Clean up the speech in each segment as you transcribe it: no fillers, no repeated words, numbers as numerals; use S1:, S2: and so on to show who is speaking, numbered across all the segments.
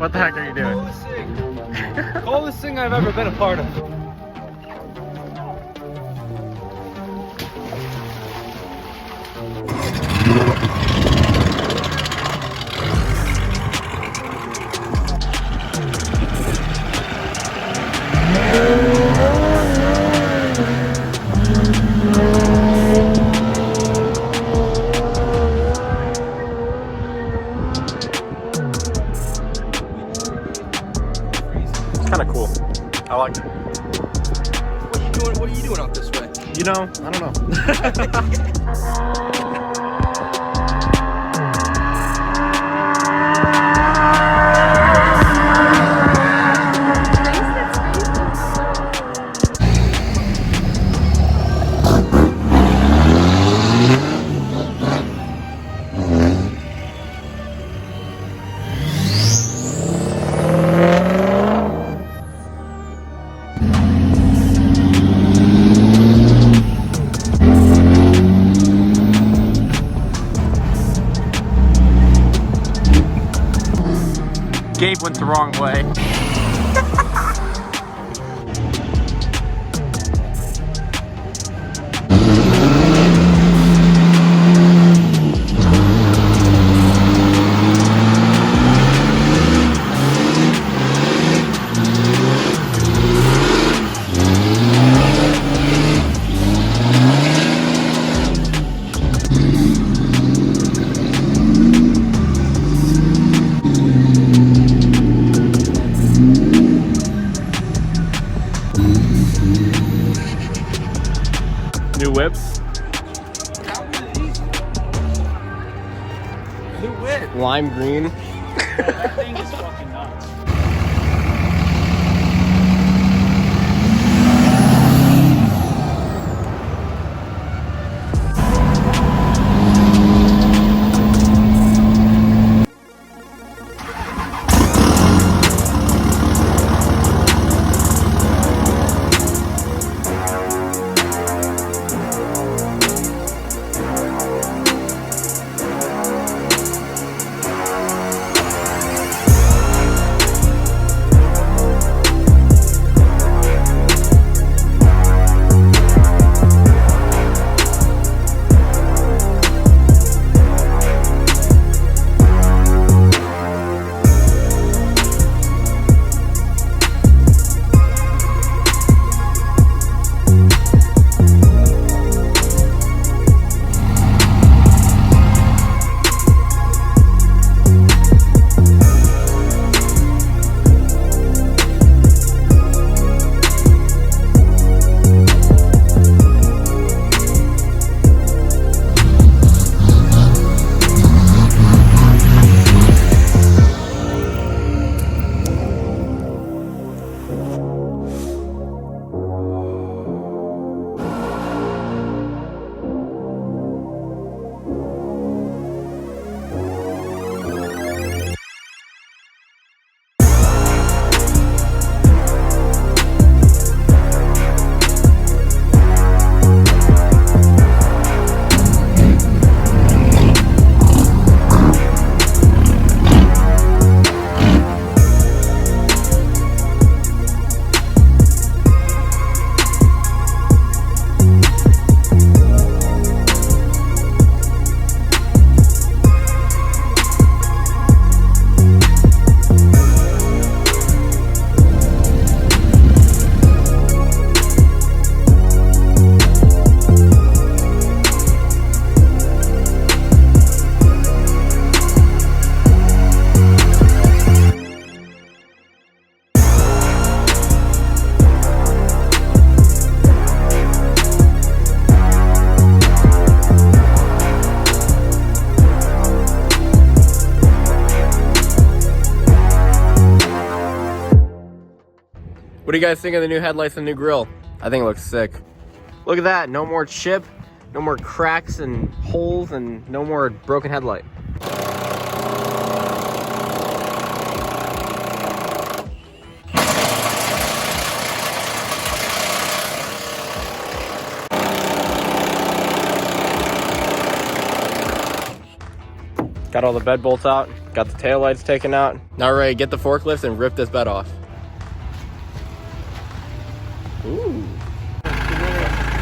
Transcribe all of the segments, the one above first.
S1: What the heck are you doing?
S2: Coolest thing. Coolest thing I've ever been a part of.
S1: Kind of cool. I like it.
S2: What are you doing out this way?
S1: You know, I don't know. Gabe went the wrong way. New whips.
S2: New whip.
S1: Lime green.
S2: That thing is fucking nuts.
S1: What do you guys think of the new headlights and new grille? I think it looks sick. Look at that, no more chip, no more cracks and holes, and no more broken headlight. Got all the bed bolts out. Got the tail lights taken out. Now we're ready to get the forklifts and rip this bed off. Ooh.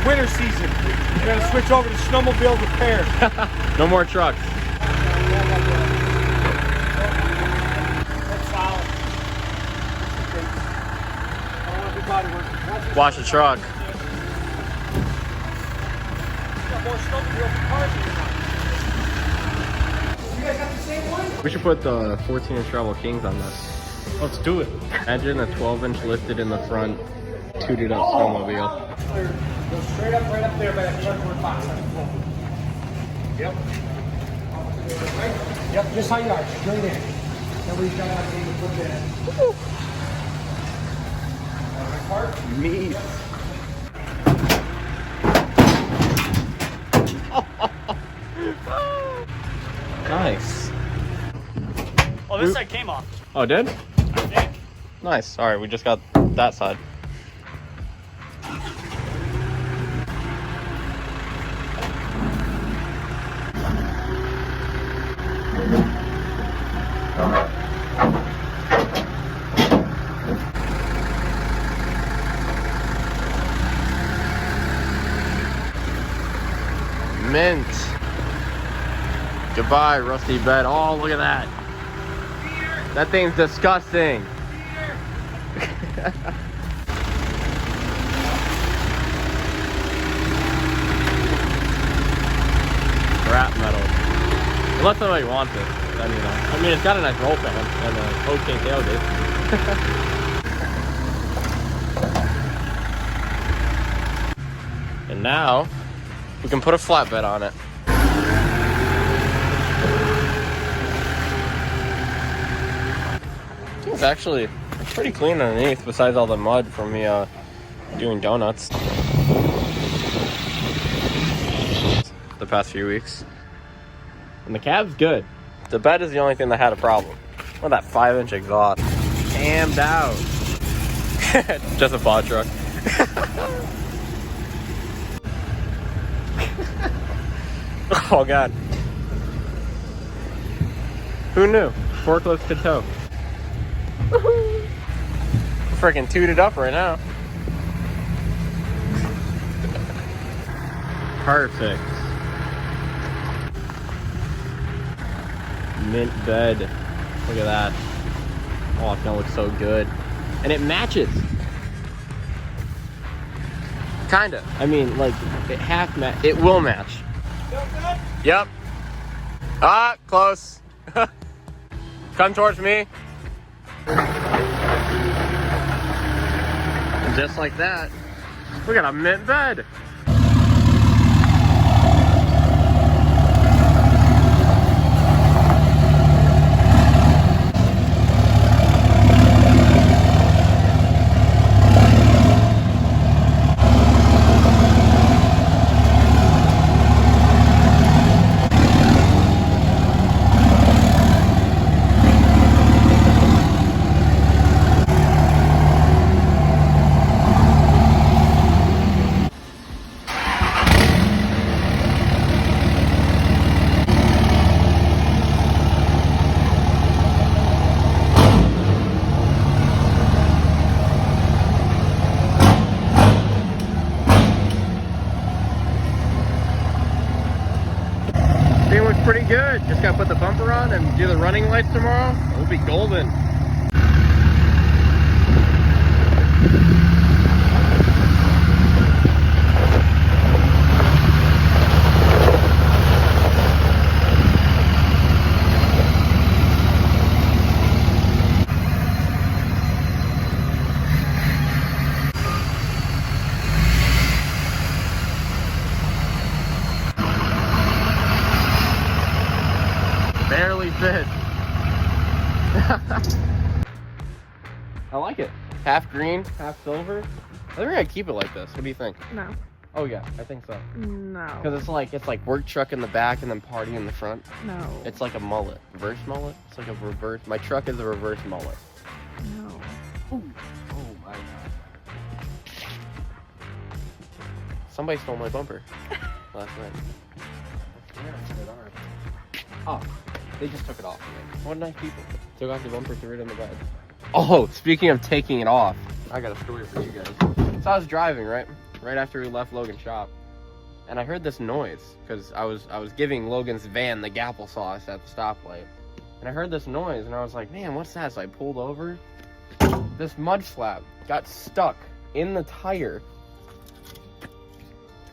S2: Winter season. You're gonna switch over to snowmobile repair.
S1: No more trucks. Watch the truck. We should put the 14-inch Rebel Kings on this.
S2: Let's do it.
S1: Imagine a 12-inch lifted in the front, tooted up snowmobile.
S2: Go straight up, right up there by that cardboard box. Yep. Yep, just how you are, straight in. Then we got out here to put that. Part?
S1: Meat. Nice.
S2: Oh, this side came off.
S1: Oh, it did?
S2: I think.
S1: Nice. All right, we just got that side. Mint. Goodbye, rusty bed. Oh, look at that. That thing's disgusting. Scrap metal. Unless somebody wants it, then you know. I mean, it's got a nice roll fan and an okay tailgate. And now we can put a flatbed on it. It's actually pretty clean underneath, besides all the mud from me doing donuts the past few weeks. And the cab's good. The bed is the only thing that had a problem. Look at that 5-inch exhaust. Cammed out. Just a pod truck. Oh god. Who knew? Forklifts could tow. Freaking tooted up right now. Perfect. Mint bed. Look at that. Oh, it's gonna look so good. And it matches. Kinda. I mean, like, it will match. Yep. Ah, close. Come towards me. And just like that, we got a mint bed. Pretty good. Just gotta put the bumper on and do the running lights tomorrow. We'll be golden. Barely fit. I like it. Half green, half silver. I think we're gonna keep it like this. What do you think?
S3: No.
S1: Oh yeah, I think so.
S3: No.
S1: Because it's like work truck in the back and then party in the front.
S3: No.
S1: It's like a mullet. Reverse mullet? It's like a reverse. My truck is a reverse mullet.
S3: No.
S1: Ooh. Oh my god. Somebody stole my bumper last night. Oh. They just took it off. What nice people. Took off the bumper, threw it in the bed. Oh, speaking of taking it off, I got a story for you guys. So I was driving, right after we left Logan's shop, and I heard this noise because I was giving Logan's van the applesauce at the stoplight, and I heard this noise, and I was like, man, what's that? So I pulled over. This mud flap got stuck in the tire.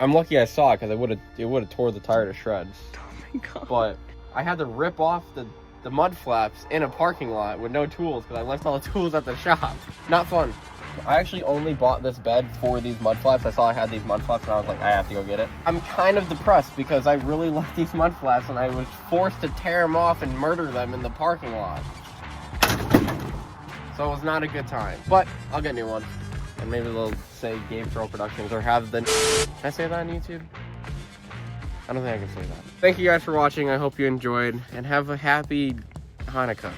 S1: I'm lucky I saw it because it would have tore the tire to shreds.
S3: Oh my god.
S1: But I had to rip off the mud flaps in a parking lot with no tools because I left all the tools at the shop. Not fun. I actually only bought this bed for these mud flaps. I saw I had these mud flaps and I was like, I have to go get it. I'm kind of depressed because I really like these mud flaps and I was forced to tear them off and murder them in the parking lot. So it was not a good time. But I'll get new ones. And maybe they'll say Game Throw Productions or have the... Can I say that on YouTube? I don't think I can say that. Thank you guys for watching. I hope you enjoyed and have a happy Hanukkah.